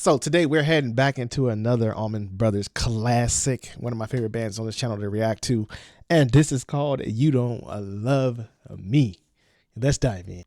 So today we're heading back into another Allman Brothers classic, one of my favorite bands on this channel to react to, and this is called You Don't Love Me. Let's dive in.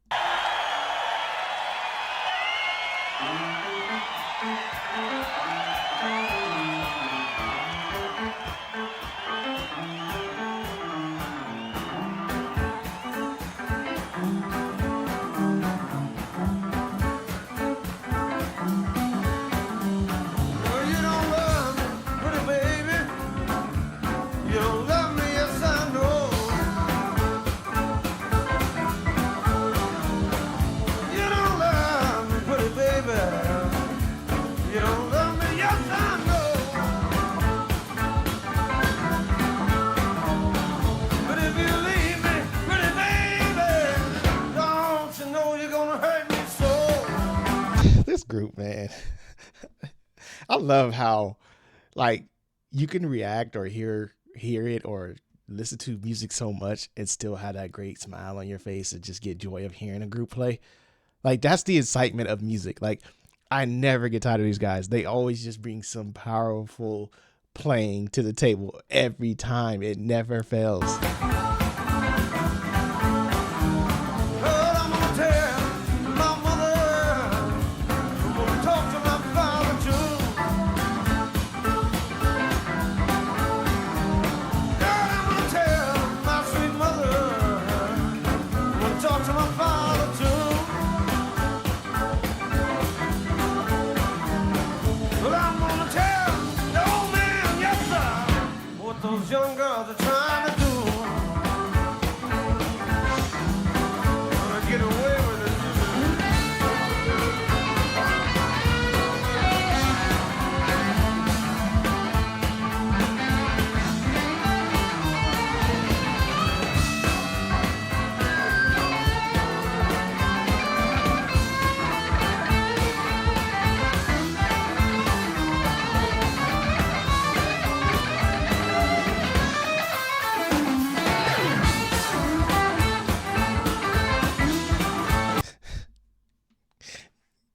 This group, man, I love how like you can react or hear it or listen to music so much and still have that great smile on your face and just get joy of hearing a group play. Like that's the excitement of music. Like I never get tired of these guys. They always just bring some powerful playing to the table every time. It never fails. Those young girls are trying to do. Gonna get away with it.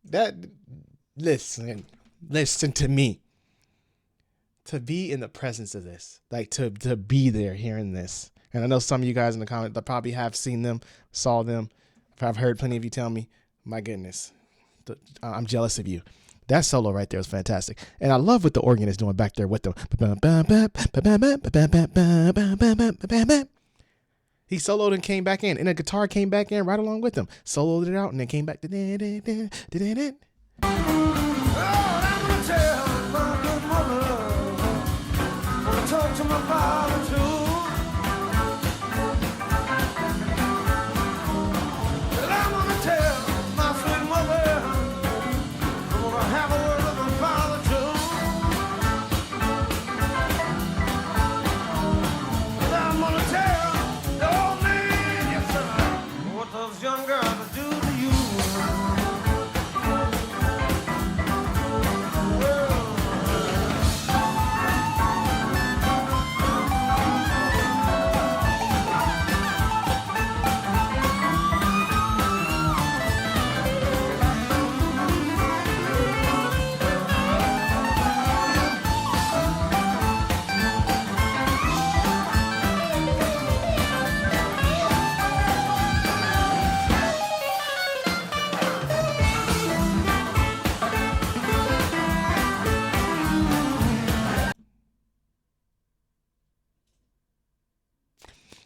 That listen to me. To be in the presence of this, like to be there hearing this. And I know some of you guys in the comments that probably have seen them, saw them. I've heard plenty of you tell me, my goodness, I'm jealous of you. That solo right there was fantastic. And I love what the organ is doing back there with them. He soloed and came back in, and the guitar came back in right along with him. Soloed it out, and then came back to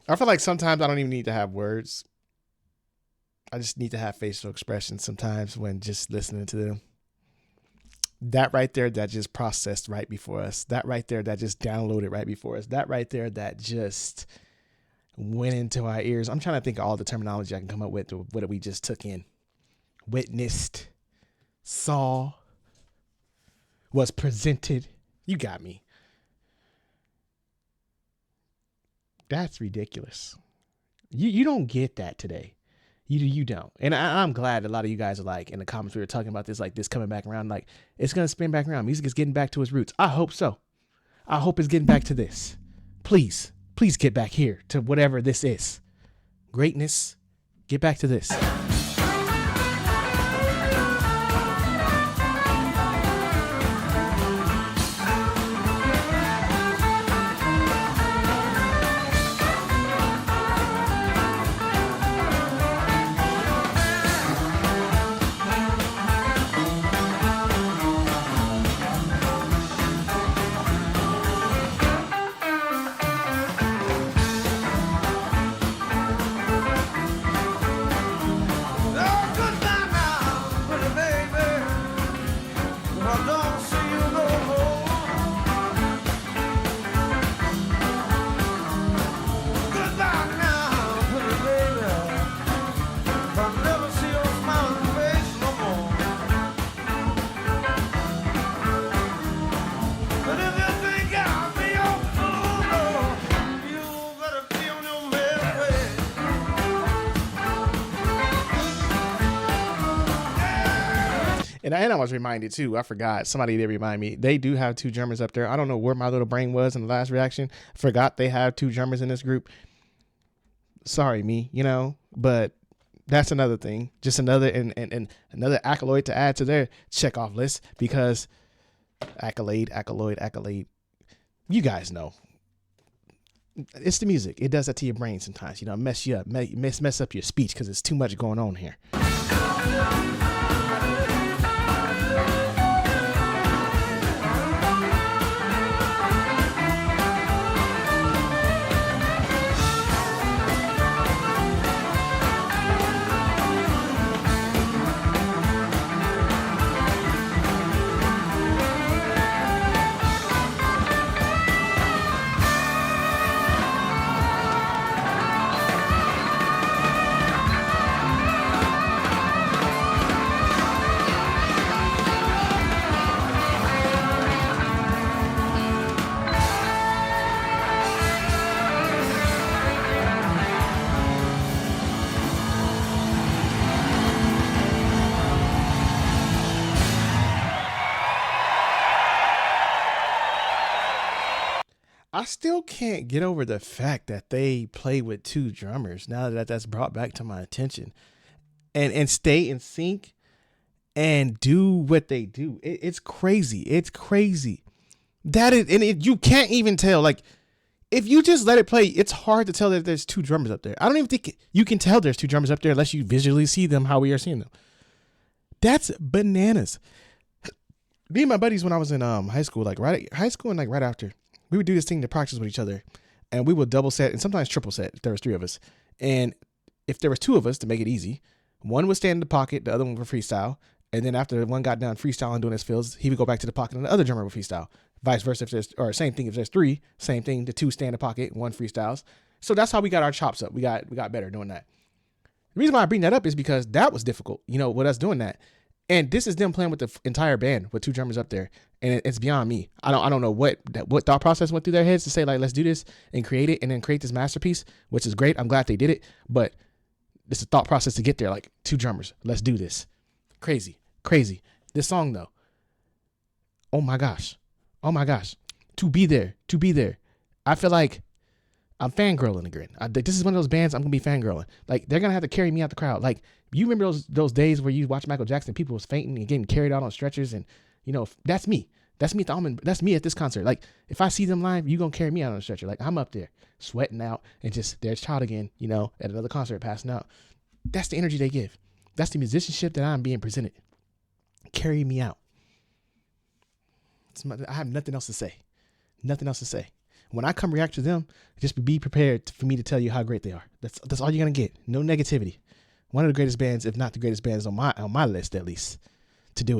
I feel like sometimes I don't even need to have words. I just need to have facial expressions sometimes when just listening to them. That right there, that just processed right before us. That right there, that just downloaded right before us. That right there, that just went into our ears. I'm trying to think of all the terminology I can come up with what we just took in. Witnessed, saw, was presented. You got me. That's ridiculous. You don't get that today. You don't. And I'm glad a lot of you guys are like in the comments we were talking about this, like this coming back around, like it's going to spin back around. Music is getting back to its roots. I hope so. I hope it's getting back to this. Please get back here to whatever this is. Greatness. Get back to this. And I was reminded too. I forgot. Somebody did remind me. They do have 2 drummers up there. I don't know where my little brain was in the last reaction. Forgot they have 2 drummers in this group. Sorry, me. But that's another thing. Just another and another accolade to add to their checkoff list, because accolade. You guys know. It's the music. It does that to your brain sometimes. Mess you up, mess up your speech because it's too much going on here. I still can't get over the fact that they play with 2 drummers now that that's brought back to my attention, and stay in sync and do what they do. It's crazy. It's crazy. That is, and you can't even tell. Like, if you just let it play, it's hard to tell that there's 2 drummers up there. I don't even think you can tell there's 2 drummers up there unless you visually see them how we are seeing them. That's bananas. Me and my buddies, when I was in high school, right after, we would do this thing to practice with each other, and we would double set and sometimes triple set if there was 3 of us. And if there was 2 of us, to make it easy, one would stand in the pocket, the other one would freestyle. And then after one got done freestyling doing his fills, he would go back to the pocket and the other drummer would freestyle. Vice versa, same thing if there's 3, same thing, the 2 stand in the pocket, 1 freestyles. So that's how we got our chops up. We got better doing that. The reason why I bring that up is because that was difficult, with us doing that. And this is them playing with the entire band with 2 drummers up there, and it's beyond me. I don't know what thought process went through their heads to say, like, let's do this and create it, and then create this masterpiece, which is great. I'm glad they did it, but it's a thought process to get there. Like, 2 drummers, let's do this. Crazy. This song though, oh my gosh, to be there. I feel like I'm fangirling again. This is one of those bands I'm gonna be fangirling. Like, they're gonna have to carry me out the crowd. Like, you remember those days where you watch Michael Jackson, people was fainting and getting carried out on stretchers, and that's me. That's me at the Allman. That's me at this concert. Like, if I see them live, you gonna carry me out on a stretcher. Like, I'm up there sweating out, and just there's Chod again, at another concert passing out. That's the energy they give. That's the musicianship that I'm being presented. Carry me out. I have nothing else to say. When I come react to them, just be prepared for me to tell you how great they are. That's all you're gonna get. No negativity. One of the greatest bands, if not the greatest bands on my list, at least, to do it.